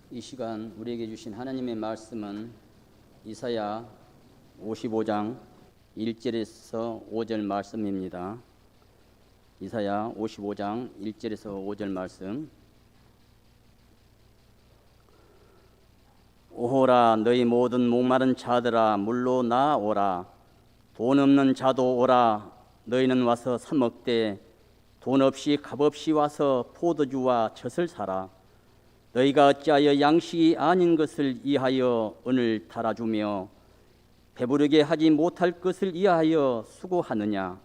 이 시간 우리에게 주신 하나님의 말씀은 이사야 55장 1절에서 5절 말씀입니다. 이사야 55장 1절에서 5절 말씀. 오호라, 너희 모든 목마른 자들아 물로 나오라. 돈 없는 자도 오라. 너희는 와서 사 먹되 돈 없이 값없이 와서 포도주와 젖을 사라. 너희가 어찌하여 양식이 아닌 것을 이하여 은을 달아주며 배부르게 하지 못할 것을 이하여 수고하느냐.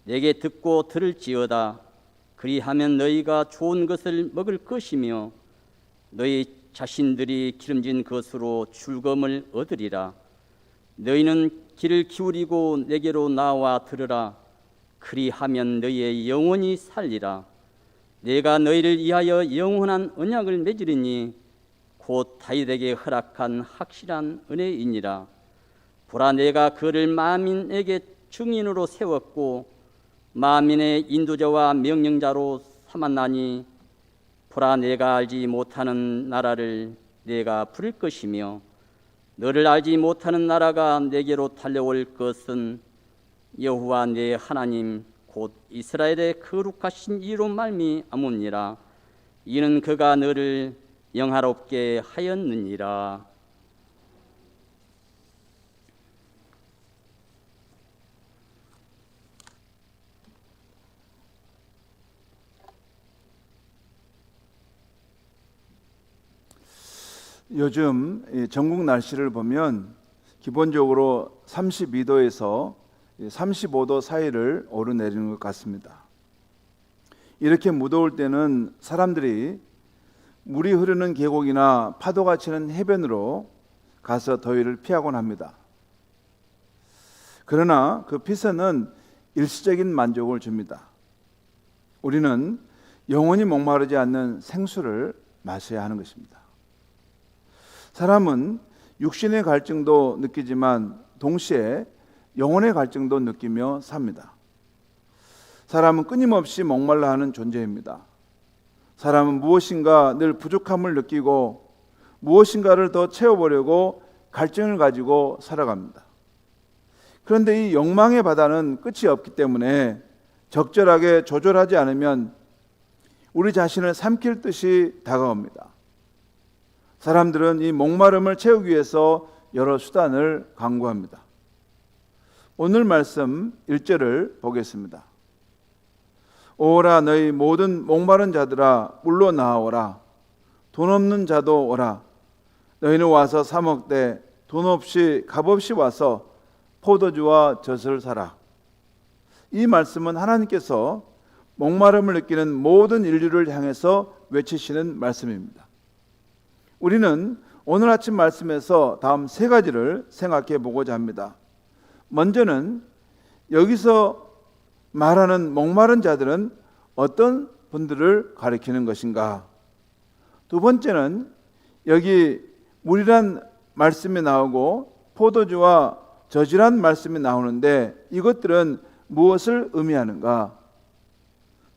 내게 듣고 들을지어다. 그리하면 너희가 좋은 것을 먹을 것이며 너희 자신들이 기름진 것으로 즐거움을 얻으리라. 너희는 귀를 기울이고 내게로 나와 들으라. 그리하면 너희의 영혼이 살리라. 내가 너희를 위하여 영원한 언약을 맺으리니 곧 다윗에게 허락한 확실한 은혜이니라. 보라, 내가 그를 만민에게 증인으로 세웠고 만민의 인도자와 명령자로 삼았나니 보라, 내가 알지 못하는 나라를 내가 부를 것이며 너를 알지 못하는 나라가 내게로 달려올 것은 여호와 내 하나님 곧 이스라엘의 거룩하신 이로 말미암으니라. 이는 그가 너를 영화롭게 하였느니라. 요즘 전국 날씨를 보면 기본적으로 32도에서 35도 사이를 오르내리는 것 같습니다. 이렇게 무더울 때는 사람들이 물이 흐르는 계곡이나 파도가 치는 해변으로 가서 더위를 피하곤 합니다. 그러나 그 피서는 일시적인 만족을 줍니다. 우리는 영원히 목마르지 않는 생수를 마셔야 하는 것입니다. 사람은 육신의 갈증도 느끼지만 동시에 영혼의 갈증도 느끼며 삽니다. 사람은 끊임없이 목말라 하는 존재입니다. 사람은 무엇인가 늘 부족함을 느끼고 무엇인가를 더 채워보려고 갈증을 가지고 살아갑니다. 그런데 이 욕망의 바다는 끝이 없기 때문에 적절하게 조절하지 않으면 우리 자신을 삼킬 듯이 다가옵니다. 사람들은 이 목마름을 채우기 위해서 여러 수단을 강구합니다. 오늘 말씀 1절을 보겠습니다. 오라, 너희 모든 목마른 자들아 물로 나오라. 돈 없는 자도 오라. 너희는 와서 사 먹되 돈 없이 값없이 와서 포도주와 젖을 사라. 이 말씀은 하나님께서 목마름을 느끼는 모든 인류를 향해서 외치시는 말씀입니다. 우리는 오늘 아침 말씀에서 다음 세 가지를 생각해 보고자 합니다. 먼저는 여기서 말하는 목마른 자들은 어떤 분들을 가리키는 것인가? 두 번째는 여기 물이란 말씀이 나오고 포도주와 젖이란 말씀이 나오는데 이것들은 무엇을 의미하는가?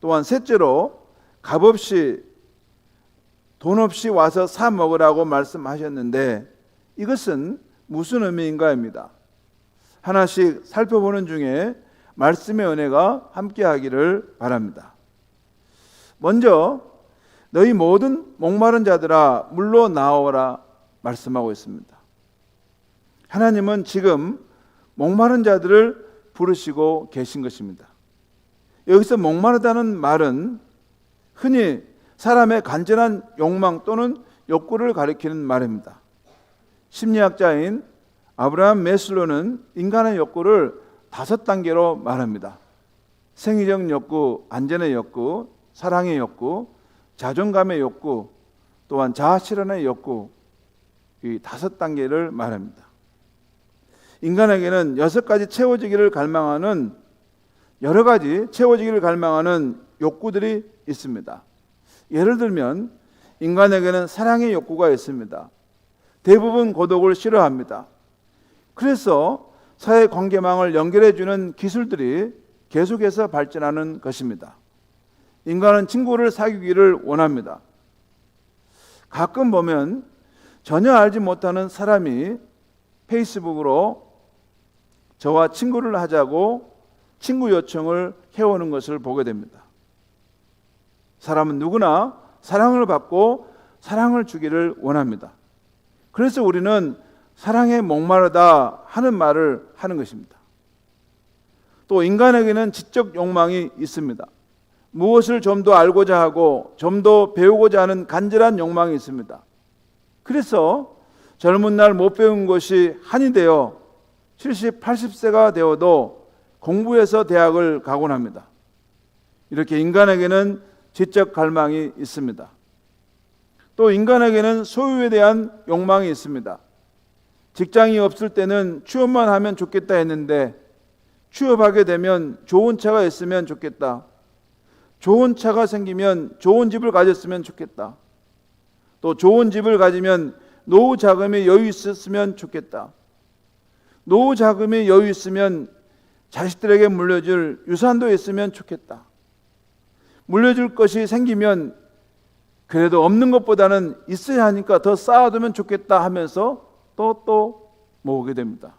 또한 셋째로 값없이 돈 없이 와서 사 먹으라고 말씀하셨는데 이것은 무슨 의미인가입니다. 하나씩 살펴보는 중에 말씀의 은혜가 함께하기를 바랍니다. 먼저 너희 모든 목마른 자들아 물로 나오라 말씀하고 있습니다. 하나님은 지금 목마른 자들을 부르시고 계신 것입니다. 여기서 목마르다는 말은 흔히 사람의 간절한 욕망 또는 욕구를 가리키는 말입니다. 심리학자인 아브라함 메슬로는 인간의 욕구를 5단계로 말합니다. 생리적 욕구, 안전의 욕구, 사랑의 욕구, 자존감의 욕구, 또한 자아실현의 욕구, 이 5단계를 말합니다. 인간에게는 6가지 채워지기를 갈망하는 여러 가지 채워지기를 갈망하는 욕구들이 있습니다. 예를 들면 인간에게는 사랑의 욕구가 있습니다. 대부분 고독을 싫어합니다. 그래서 사회관계망을 연결해주는 기술들이 계속해서 발전하는 것입니다. 인간은 친구를 사귀기를 원합니다. 가끔 보면 전혀 알지 못하는 사람이 페이스북으로 저와 친구를 하자고 친구 요청을 해오는 것을 보게 됩니다. 사람은 누구나 사랑을 받고 사랑을 주기를 원합니다. 그래서 우리는 사랑에 목마르다 하는 말을 하는 것입니다. 또 인간에게는 지적 욕망이 있습니다. 무엇을 좀 더 알고자 하고 좀 더 배우고자 하는 간절한 욕망이 있습니다. 그래서 젊은 날 못 배운 것이 한이 되어 70, 80세가 되어도 공부해서 대학을 가곤 합니다. 이렇게 인간에게는 지적 갈망이 있습니다. 또 인간에게는 소유에 대한 욕망이 있습니다. 직장이 없을 때는 취업만 하면 좋겠다 했는데 취업하게 되면 좋은 차가 있으면 좋겠다. 좋은 차가 생기면 좋은 집을 가졌으면 좋겠다. 또 좋은 집을 가지면 노후 자금이 여유 있었으면 좋겠다. 노후 자금이 여유 있으면 자식들에게 물려줄 유산도 있으면 좋겠다. 물려줄 것이 생기면 그래도 없는 것보다는 있어야 하니까 더 쌓아두면 좋겠다 하면서 또 모으게 됩니다.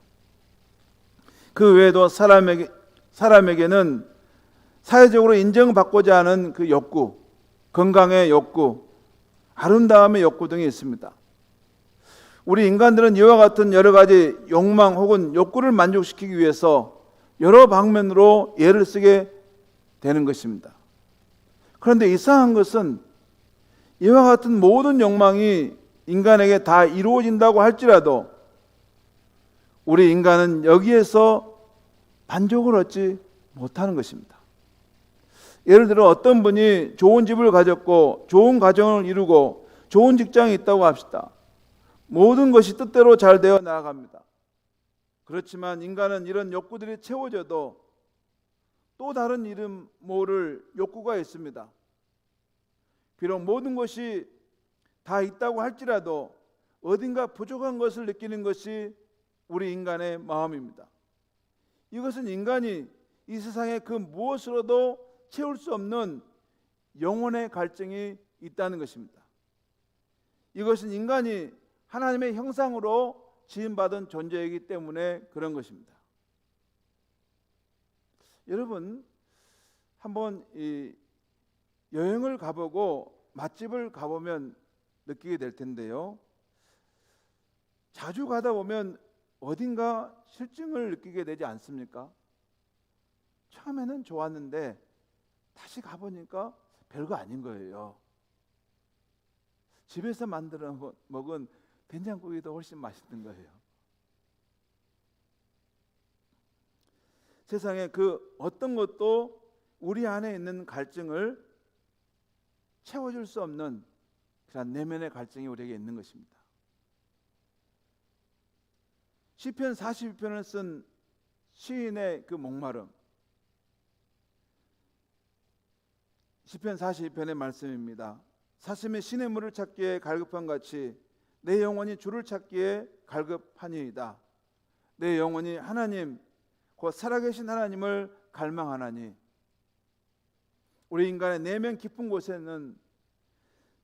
그 외에도 사람에게는 사회적으로 인정받고자 하는 그 욕구, 건강의 욕구, 아름다움의 욕구 등이 있습니다. 우리 인간들은 이와 같은 여러 가지 욕망 혹은 욕구를 만족시키기 위해서 여러 방면으로 애를 쓰게 되는 것입니다. 그런데 이상한 것은 이와 같은 모든 욕망이 인간에게 다 이루어진다고 할지라도 우리 인간은 여기에서 만족을 얻지 못하는 것입니다. 예를 들어 어떤 분이 좋은 집을 가졌고 좋은 가정을 이루고 좋은 직장이 있다고 합시다. 모든 것이 뜻대로 잘 되어 나아갑니다. 그렇지만 인간은 이런 욕구들이 채워져도 또 다른 이름 모를 욕구가 있습니다. 비록 모든 것이 다 있다고 할지라도 어딘가 부족한 것을 느끼는 것이 우리 인간의 마음입니다. 이것은 인간이 이 세상의 그 무엇으로도 채울 수 없는 영혼의 갈증이 있다는 것입니다. 이것은 인간이 하나님의 형상으로 지음받은 존재이기 때문에 그런 것입니다. 여러분, 한번 여행을 가보고 맛집을 가보면 느끼게 될 텐데요. 자주 가다 보면 어딘가 실증을 느끼게 되지 않습니까? 처음에는 좋았는데 다시 가보니까 별거 아닌 거예요. 집에서 만들어 먹은 된장국이 더 훨씬 맛있는 거예요. 세상에 그 어떤 것도 우리 안에 있는 갈증을 채워줄 수 없는 그런 내면의 갈증이 우리에게 있는 것입니다. 시편 42편을 쓴 시인의 그 목마름, 시편 42편의 말씀입니다. 사슴이 시냇물을 찾기에 갈급한 같이 내 영혼이 주를 찾기에 갈급하니이다. 내 영혼이 하나님 곧 살아계신 하나님을 갈망하나니. 우리 인간의 내면 깊은 곳에는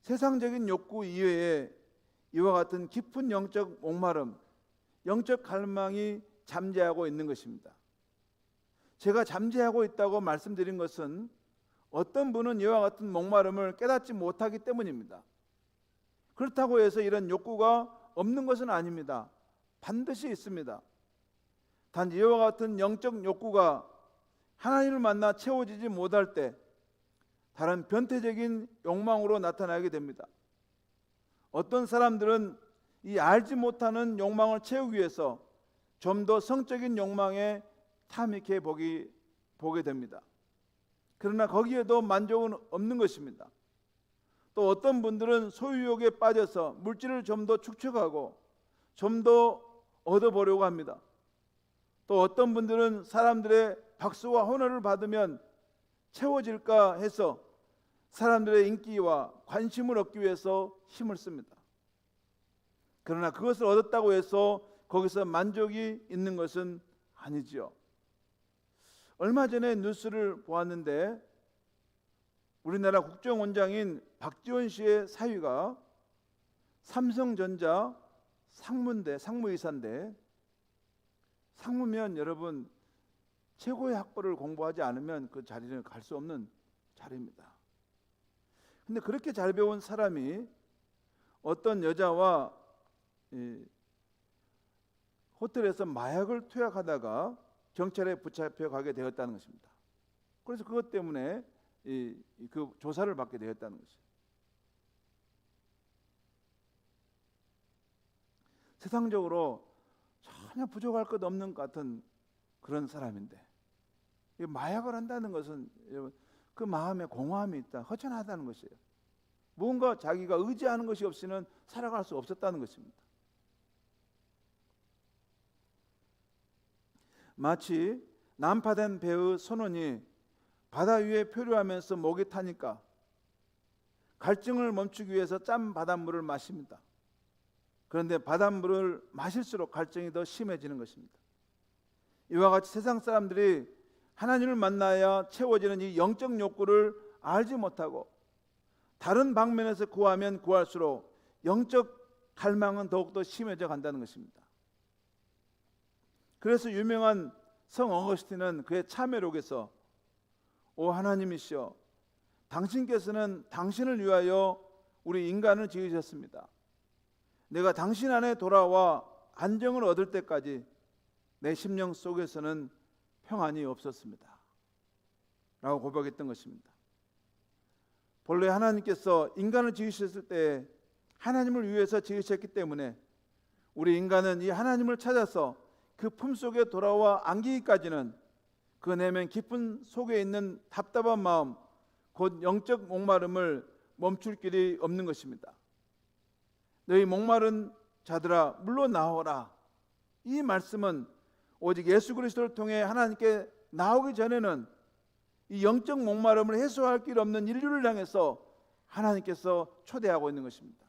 세상적인 욕구 이외에 이와 같은 깊은 영적 목마름, 영적 갈망이 잠재하고 있는 것입니다. 제가 잠재하고 있다고 말씀드린 것은 어떤 분은 이와 같은 목마름을 깨닫지 못하기 때문입니다. 그렇다고 해서 이런 욕구가 없는 것은 아닙니다. 반드시 있습니다. 단 이와 같은 영적 욕구가 하나님을 만나 채워지지 못할 때 다른 변태적인 욕망으로 나타나게 됩니다. 어떤 사람들은 이 알지 못하는 욕망을 채우기 위해서 좀 더 성적인 욕망에 탐닉해 보게 됩니다. 그러나 거기에도 만족은 없는 것입니다. 또 어떤 분들은 소유욕에 빠져서 물질을 좀 더 축적하고 좀 더 얻어보려고 합니다. 또 어떤 분들은 사람들의 박수와 호너를 받으면 채워질까 해서 사람들의 인기와 관심을 얻기 위해서 힘을 씁니다. 그러나 그것을 얻었다고 해서 거기서 만족이 있는 것은 아니지요. 얼마 전에 뉴스를 보았는데 우리나라 국정원장인 박지원 씨의 사위가 삼성전자 상무이사인데, 상무면 여러분 최고의 학벌을 공부하지 않으면 그 자리는 갈 수 없는 자리입니다. 근데 그렇게 잘 배운 사람이 어떤 여자와 호텔에서 마약을 투약하다가 경찰에 붙잡혀 가게 되었다는 것입니다. 그래서 그것 때문에 그 조사를 받게 되었다는 것이죠. 세상적으로 전혀 부족할 것 없는 것 같은 그런 사람인데, 이 마약을 한다는 것은 그 마음에 공허함이 있다, 허전하다는 것이에요. 뭔가 자기가 의지하는 것이 없이는 살아갈 수 없었다는 것입니다. 마치 난파된 배의 선원이 바다 위에 표류하면서 목이 타니까 갈증을 멈추기 위해서 짠 바닷물을 마십니다. 그런데 바닷물을 마실수록 갈증이 더 심해지는 것입니다. 이와 같이 세상 사람들이 하나님을 만나야 채워지는 이 영적 욕구를 알지 못하고 다른 방면에서 구하면 구할수록 영적 갈망은 더욱더 심해져 간다는 것입니다. 그래서 유명한 성 어거스틴은 그의 참회록에서 오 하나님이시여, 당신께서는 당신을 위하여 우리 인간을 지으셨습니다. 내가 당신 안에 돌아와 안정을 얻을 때까지 내 심령 속에서는 평안이 없었습니다 라고 고백했던 것입니다. 본래 하나님께서 인간을 지으셨을 때 하나님을 위해서 지으셨기 때문에 우리 인간은 이 하나님을 찾아서 그 품속에 돌아와 안기기까지는 그 내면 깊은 속에 있는 답답한 마음, 곧 영적 목마름을 멈출 길이 없는 것입니다. 너희 목마른 자들아 물로 나오라. 이 말씀은 오직 예수 그리스도를 통해 하나님께 나오기 전에는 이 영적 목마름을 해소할 길 없는 인류를 향해서 하나님께서 초대하고 있는 것입니다.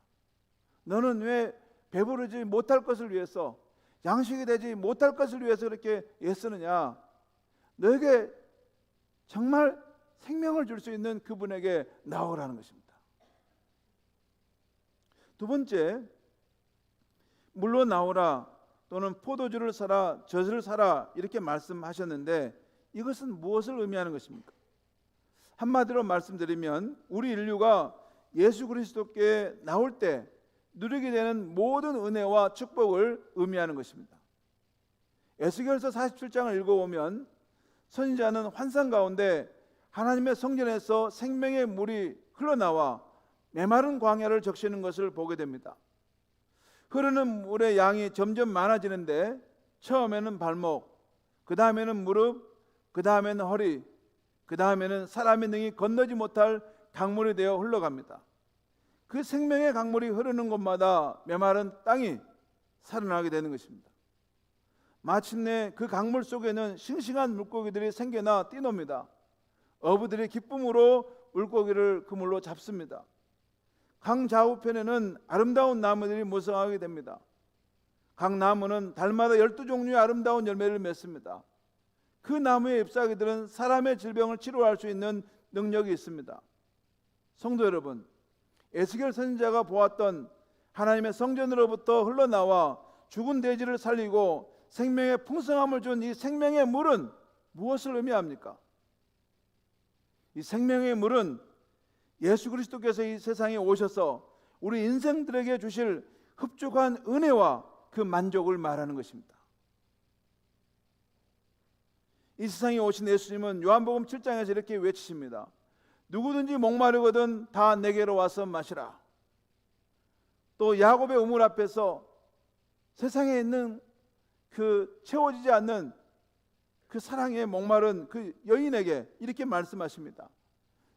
너는 왜 배부르지 못할 것을 위해서, 양식이 되지 못할 것을 위해서 그렇게 애쓰느냐? 너에게 정말 생명을 줄 수 있는 그분에게 나오라는 것입니다. 두 번째, 물로 나오라 또는 포도주를 사라, 젖을 사라 이렇게 말씀하셨는데 이것은 무엇을 의미하는 것입니까? 한마디로 말씀드리면 우리 인류가 예수 그리스도께 나올 때 누리게 되는 모든 은혜와 축복을 의미하는 것입니다. 에스겔서 47장을 읽어보면 선지자는 환상 가운데 하나님의 성전에서 생명의 물이 흘러나와 메마른 광야를 적시는 것을 보게 됩니다. 흐르는 물의 양이 점점 많아지는데 처음에는 발목, 그 다음에는 무릎, 그 다음에는 허리, 그 다음에는 사람의 능히 건너지 못할 강물이 되어 흘러갑니다. 그 생명의 강물이 흐르는 곳마다 메마른 땅이 살아나게 되는 것입니다. 마침내 그 강물 속에는 싱싱한 물고기들이 생겨나 뛰놉니다. 어부들이 기쁨으로 물고기를 그물로 잡습니다. 강 좌우편에는 아름다운 나무들이 무성하게 됩니다. 각 나무는 달마다 12종류의 아름다운 열매를 맺습니다. 그 나무의 잎사귀들은 사람의 질병을 치료할 수 있는 능력이 있습니다. 성도 여러분, 에스겔 선지자가 보았던 하나님의 성전으로부터 흘러나와 죽은 돼지를 살리고 생명의 풍성함을 준 이 생명의 물은 무엇을 의미합니까? 이 생명의 물은 예수 그리스도께서 이 세상에 오셔서 우리 인생들에게 주실 흡족한 은혜와 그 만족을 말하는 것입니다. 이 세상에 오신 예수님은 요한복음 7장에서 이렇게 외치십니다. 누구든지 목마르거든 다 내게로 와서 마시라. 또 야곱의 우물 앞에서 세상에 있는 그 채워지지 않는 그 사랑에 목마른 그 여인에게 이렇게 말씀하십니다.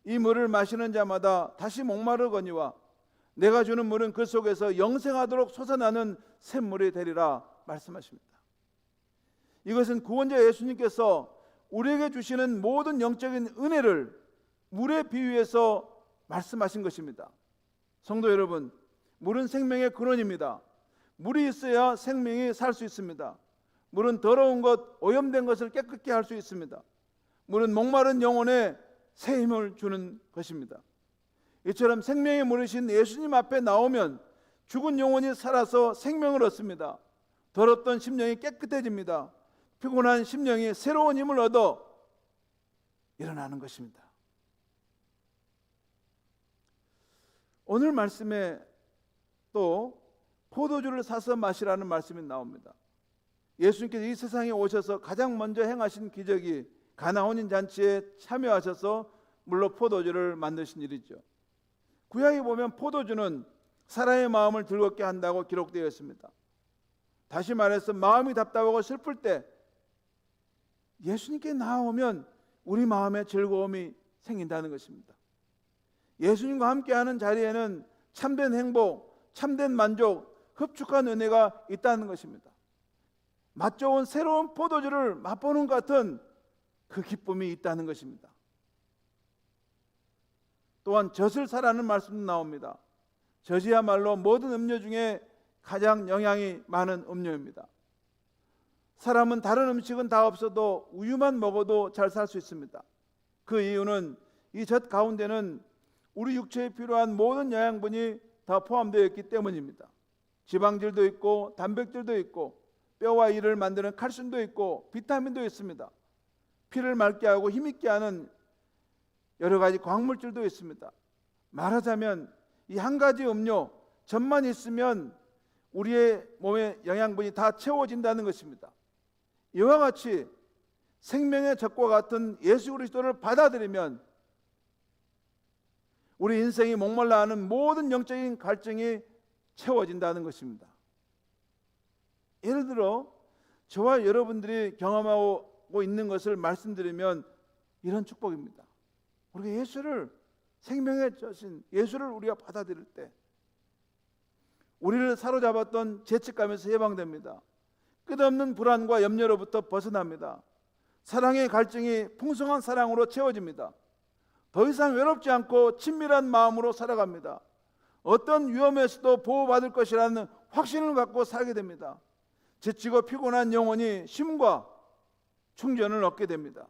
이 물을 마시는 자마다 다시 목마르거니와 내가 주는 물은 그 속에서 영생하도록 솟아나는 샘물이 되리라 말씀하십니다. 이것은 구원자 예수님께서 우리에게 주시는 모든 영적인 은혜를 물에 비유해서 말씀하신 것입니다. 성도 여러분, 물은 생명의 근원입니다. 물이 있어야 생명이 살 수 있습니다. 물은 더러운 것, 오염된 것을 깨끗게 할 수 있습니다. 물은 목마른 영혼에 새 힘을 주는 것입니다. 이처럼 생명의 물이신 예수님 앞에 나오면 죽은 영혼이 살아서 생명을 얻습니다. 더럽던 심령이 깨끗해집니다. 피곤한 심령이 새로운 힘을 얻어 일어나는 것입니다. 오늘 말씀에 또 포도주를 사서 마시라는 말씀이 나옵니다. 예수님께서 이 세상에 오셔서 가장 먼저 행하신 기적이 가나 혼인 잔치에 참여하셔서 물로 포도주를 만드신 일이죠. 구약에 보면 포도주는 사람의 마음을 즐겁게 한다고 기록되어 있습니다. 다시 말해서 마음이 답답하고 슬플 때 예수님께 나아오면 우리 마음에 즐거움이 생긴다는 것입니다. 예수님과 함께하는 자리에는 참된 행복, 참된 만족, 흡축한 은혜가 있다는 것입니다. 맛 좋은 새로운 포도주를 맛보는 것 같은 그 기쁨이 있다는 것입니다. 또한 젖을 사라는 말씀도 나옵니다. 젖이야말로 모든 음료 중에 가장 영양이 많은 음료입니다. 사람은 다른 음식은 다 없어도 우유만 먹어도 잘 살 수 있습니다. 그 이유는 이 젖 가운데는 우리 육체에 필요한 모든 영양분이 다 포함되어 있기 때문입니다. 지방질도 있고 단백질도 있고 뼈와 이를 만드는 칼슘도 있고 비타민도 있습니다. 피를 맑게 하고 힘있게 하는 여러 가지 광물질도 있습니다. 말하자면 이 한 가지 음료 젖만 있으면 우리의 몸의 영양분이 다 채워진다는 것입니다. 이와 같이 생명의 젖과 같은 예수 그리스도를 받아들이면 우리 인생이 목말라 하는 모든 영적인 갈증이 채워진다는 것입니다. 예를 들어 저와 여러분들이 경험하고 있는 것을 말씀드리면 이런 축복입니다. 우리가 예수를, 생명의 젖인 예수를 우리가 받아들일 때 우리를 사로잡았던 죄책감에서 해방됩니다. 끝없는 불안과 염려로부터 벗어납니다. 사랑의 갈증이 풍성한 사랑으로 채워집니다. 더 이상 외롭지 않고 친밀한 마음으로 살아갑니다. 어떤 위험에서도 보호받을 것이라는 확신을 갖고 살게 됩니다. 지치고 피곤한 영혼이 쉼과 충전을 얻게 됩니다.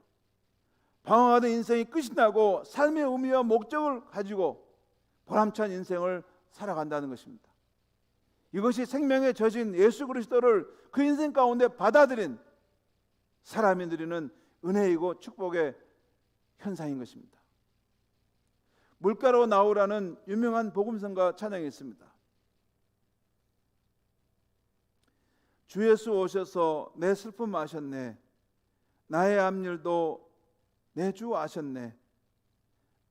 방황하던 인생이 끝이 나고 삶의 의미와 목적을 가지고 보람찬 인생을 살아간다는 것입니다. 이것이 생명의 젖인 예수 그리스도를 그 인생 가운데 받아들인 사람이 누리는 은혜이고 축복의 현상인 것입니다. 물가로 나오라는 유명한 복음성가 찬양이 있습니다. 주 예수 오셔서 내 슬픔 아셨네. 나의 앞일도 내 주 아셨네.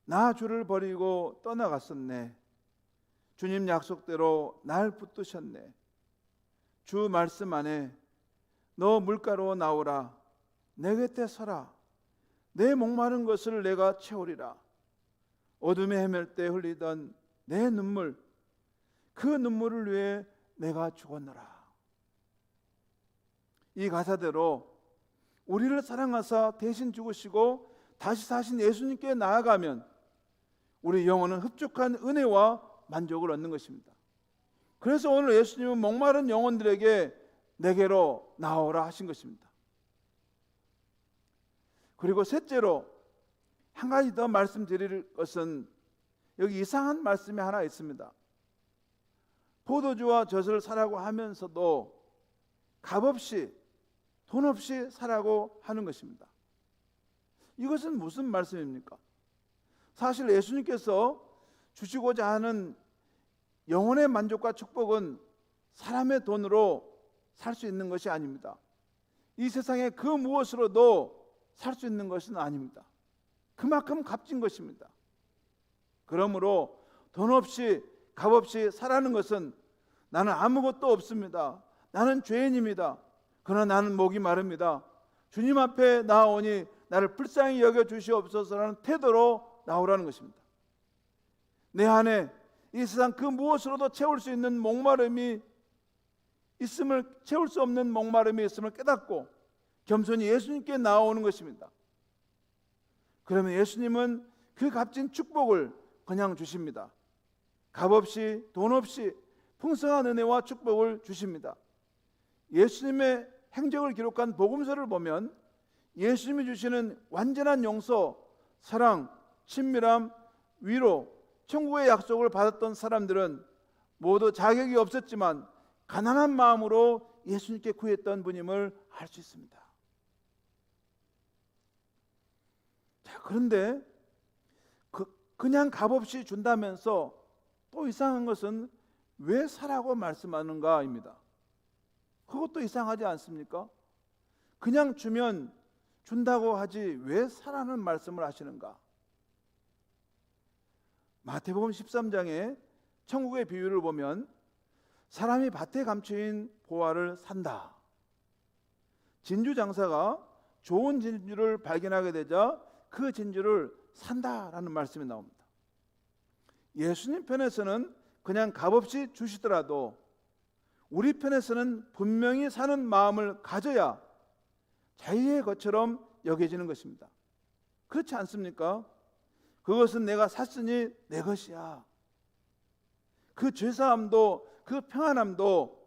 나 주를 버리고 떠나갔었네. 주님 약속대로 날 붙드셨네. 주 말씀 안에 너 물가로 나오라. 내 곁에 서라. 내 목마른 것을 내가 채우리라. 어둠에 헤맬 때 흘리던 내 눈물, 그 눈물을 위해 내가 죽었노라. 이 가사대로 우리를 사랑하사 대신 죽으시고 다시 사신 예수님께 나아가면 우리 영혼은 흡족한 은혜와 만족을 얻는 것입니다. 그래서 오늘 예수님은 목마른 영혼들에게 내게로 나오라 하신 것입니다. 그리고 셋째로 한 가지 더 말씀드릴 것은 여기 이상한 말씀이 하나 있습니다. 포도주와 젖을 사라고 하면서도 값없이 돈 없이 사라고 하는 것입니다. 이것은 무슨 말씀입니까? 사실 예수님께서 주시고자 하는 영혼의 만족과 축복은 사람의 돈으로 살 수 있는 것이 아닙니다. 이 세상에 그 무엇으로도 살 수 있는 것은 아닙니다. 그만큼 값진 것입니다. 그러므로 돈 없이 값없이 살아가는 것은 나는 아무것도 없습니다. 나는 죄인입니다. 그러나 나는 목이 마릅니다. 주님 앞에 나아오니 나를 불쌍히 여겨 주시옵소서라는 태도로 나오라는 것입니다. 내 안에 이 세상 그 무엇으로도 채울 수 있는 목마름이 있음을, 채울 수 없는 목마름이 있음을 깨닫고 겸손히 예수님께 나아오는 것입니다. 그러면 예수님은 그 값진 축복을 그냥 주십니다. 값없이 돈 없이 풍성한 은혜와 축복을 주십니다. 예수님의 행적을 기록한 복음서를 보면 예수님이 주시는 완전한 용서, 사랑, 친밀함, 위로, 천국의 약속을 받았던 사람들은 모두 자격이 없었지만 가난한 마음으로 예수님께 구했던 분임을 알 수 있습니다. 자, 그런데 그냥 값없이 준다면서 또 이상한 것은 왜 사라고 말씀하는가입니다. 그것도 이상하지 않습니까? 그냥 주면 준다고 하지 왜 사라는 말씀을 하시는가? 마태복음 13장에 천국의 비유를 보면 사람이 밭에 감추인 보화를 산다. 진주 장사가 좋은 진주를 발견하게 되자 그 진주를 산다라는 말씀이 나옵니다. 예수님 편에서는 그냥 값없이 주시더라도 우리 편에서는 분명히 사는 마음을 가져야 자유의 것처럼 여겨지는 것입니다. 그렇지 않습니까? 그것은 내가 샀으니 내 것이야. 그 죄사함도 그 평안함도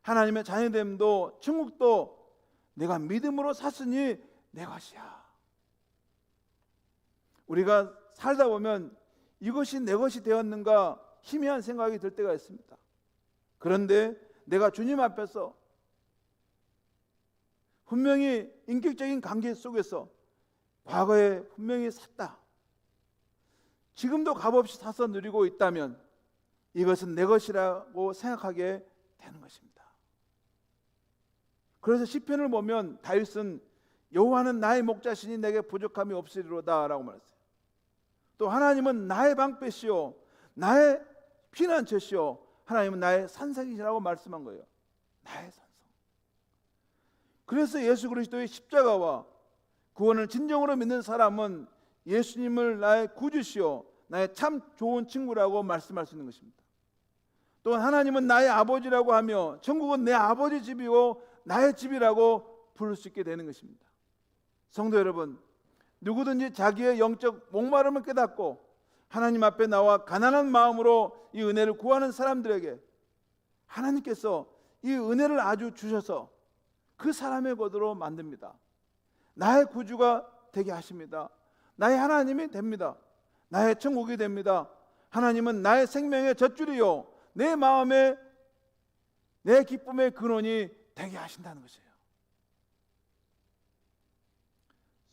하나님의 자녀됨도 천국도 내가 믿음으로 샀으니 내 것이야. 우리가 살다 보면 이것이 내 것이 되었는가 희미한 생각이 들 때가 있습니다. 그런데 내가 주님 앞에서 분명히 인격적인 관계 속에서 과거에 분명히 샀다. 지금도 값없이 사서 누리고 있다면 이것은 내 것이라고 생각하게 되는 것입니다. 그래서 시편을 보면 다윗은 여호와는 나의 목자시니 내게 부족함이 없으리로다 라고 말했어요. 또 하나님은 나의 방패시오 나의 피난처시오 하나님은 나의 산성이시라고 말씀한 거예요. 나의 산성. 그래서 예수 그리스도의 십자가와 구원을 진정으로 믿는 사람은 예수님을 나의 구주시오 나의 참 좋은 친구라고 말씀할 수 있는 것입니다. 또한 하나님은 나의 아버지라고 하며 천국은 내 아버지 집이고 나의 집이라고 부를 수 있게 되는 것입니다. 성도 여러분, 누구든지 자기의 영적 목마름을 깨닫고 하나님 앞에 나와 가난한 마음으로 이 은혜를 구하는 사람들에게 하나님께서 이 은혜를 아주 주셔서 그 사람의 것으로 만듭니다. 나의 구주가 되게 하십니다. 나의 하나님이 됩니다. 나의 천국이 됩니다. 하나님은 나의 생명의 젖줄이요 내 마음에 내 기쁨의 근원이 되게 하신다는 것이에요.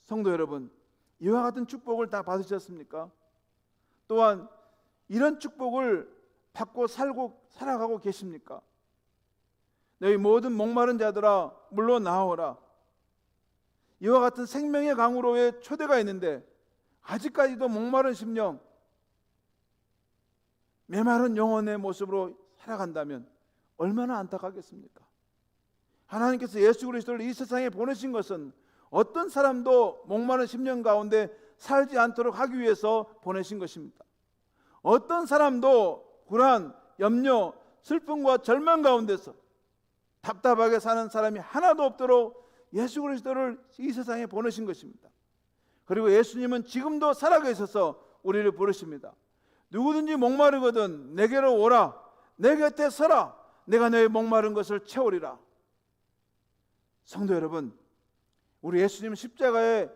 성도 여러분, 이와 같은 축복을 다 받으셨습니까? 또한 이런 축복을 받고 살아가고 계십니까? 너희 모든 목마른 자들아 물로 나오라. 이와 같은 생명의 강으로의 초대가 있는데 아직까지도 목마른 심령, 메마른 영혼의 모습으로 살아간다면 얼마나 안타깝겠습니까? 하나님께서 예수 그리스도를 이 세상에 보내신 것은 어떤 사람도 목마른 심령 가운데 살지 않도록 하기 위해서 보내신 것입니다. 어떤 사람도 불안, 염려, 슬픔과 절망 가운데서 답답하게 사는 사람이 하나도 없도록 예수 그리스도를 이 세상에 보내신 것입니다. 그리고 예수님은 지금도 살아계셔서 우리를 부르십니다. 누구든지 목마르거든 내게로 오라. 내 곁에 서라. 내가 너의 목마른 것을 채우리라. 성도 여러분, 우리 예수님 십자가에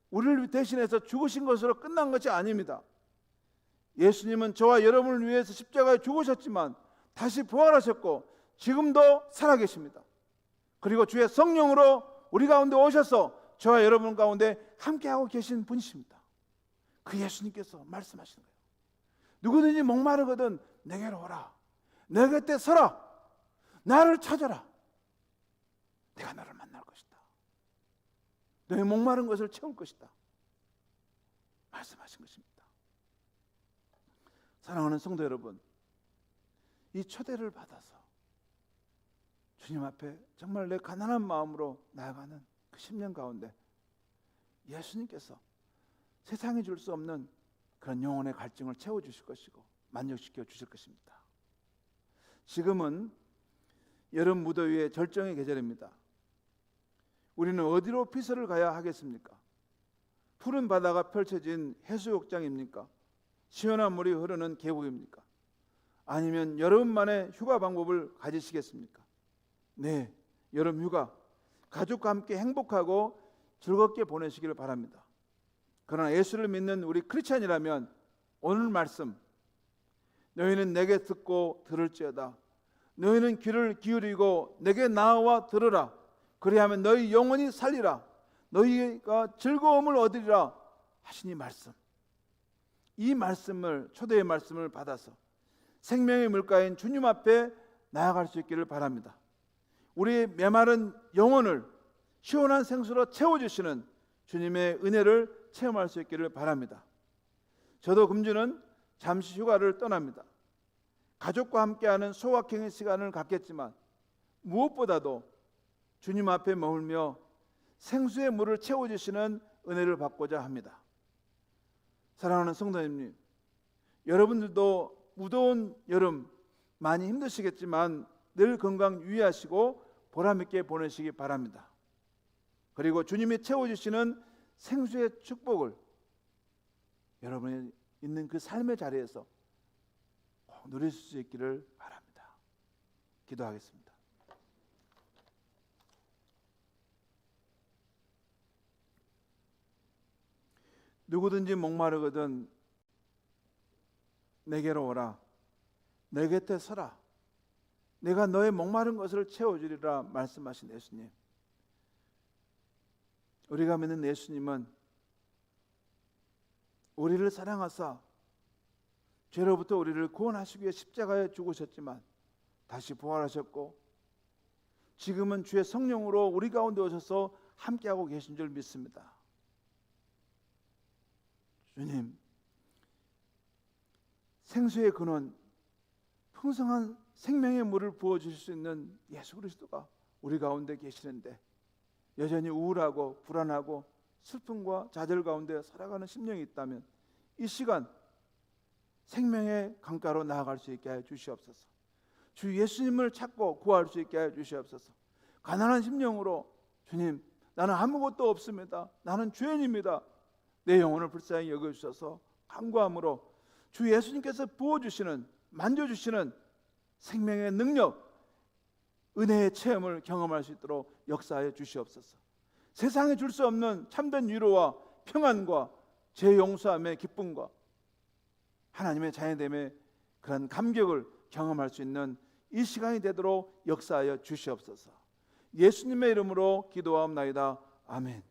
우리를 대신해서 죽으신 것으로 끝난 것이 아닙니다. 예수님은 저와 여러분을 위해서 십자가에 죽으셨지만 다시 부활하셨고 지금도 살아계십니다. 그리고 주의 성령으로 우리 가운데 오셔서 저와 여러분 가운데 함께하고 계신 분이십니다. 그 예수님께서 말씀하시는 거예요. 누구든지 목마르거든 내게로 오라. 내 곁에 서라. 나를 찾아라. 내가 너를 만날 것이다. 너의 목마른 것을 채울 것이다. 말씀하신 것입니다. 사랑하는 성도 여러분, 이 초대를 받아서 주님 앞에 정말 내 가난한 마음으로 나아가는 그 10년 가운데 예수님께서 세상이 줄 수 없는 그런 영혼의 갈증을 채워주실 것이고 만족시켜 주실 것입니다. 지금은 여름 무더위의 절정의 계절입니다. 우리는 어디로 피서를 가야 하겠습니까? 푸른 바다가 펼쳐진 해수욕장입니까? 시원한 물이 흐르는 계곡입니까? 아니면 여름만의 휴가 방법을 가지시겠습니까? 네, 여름 휴가 가족과 함께 행복하고 즐겁게 보내시기를 바랍니다. 그러나 예수를 믿는 우리 크리스찬이라면 오늘 말씀, 너희는 내게 듣고 들을지어다. 너희는 귀를 기울이고 내게 나와 들으라. 그리하면 너희 영혼이 살리라. 너희가 즐거움을 얻으리라 하시니 말씀. 이 말씀을, 초대의 말씀을 받아서 생명의 물가인 주님 앞에 나아갈 수 있기를 바랍니다. 우리의 메마른 영혼을 시원한 생수로 채워주시는 주님의 은혜를 체험할 수 있기를 바랍니다. 저도 금주는 잠시 휴가를 떠납니다. 가족과 함께하는 소확행의 시간을 갖겠지만 무엇보다도 주님 앞에 머물며 생수의 물을 채워주시는 은혜를 받고자 합니다. 사랑하는 성도님, 여러분들도 무더운 여름 많이 힘드시겠지만 늘 건강 유의하시고 보람있게 보내시기 바랍니다. 그리고 주님이 채워주시는 생수의 축복을 여러분이 있는 그 삶의 자리에서 꼭 누릴 수 있기를 바랍니다. 기도하겠습니다. 누구든지 목마르거든 내게로 오라. 내 곁에 서라. 내가 너의 목마른 것을 채워주리라 말씀하신 예수님. 우리가 믿는 예수님은 우리를 사랑하사 죄로부터 우리를 구원하시기 위해 십자가에 죽으셨지만 다시 부활하셨고 지금은 주의 성령으로 우리 가운데 오셔서 함께하고 계신 줄 믿습니다. 주님, 생수의 근원, 풍성한 생명의 물을 부어주실 수 있는 예수 그리스도가 우리 가운데 계시는데 여전히 우울하고 불안하고 슬픔과 좌절 가운데 살아가는 심령이 있다면 이 시간 생명의 강가로 나아갈 수 있게 하여 주시옵소서. 주 예수님을 찾고 구할 수 있게 하여 주시옵소서. 가난한 심령으로 주님, 나는 아무것도 없습니다. 나는 죄인입니다. 내 영혼을 불쌍히 여겨주셔서 간구함으로 주 예수님께서 부어주시는, 만져주시는 생명의 능력, 은혜의 체험을 경험할 수 있도록 역사하여 주시옵소서. 세상에 줄 수 없는 참된 위로와 평안과 죄 용서함의 기쁨과 하나님의 자녀됨의 그런 감격을 경험할 수 있는 이 시간이 되도록 역사하여 주시옵소서. 예수님의 이름으로 기도하옵나이다. 아멘.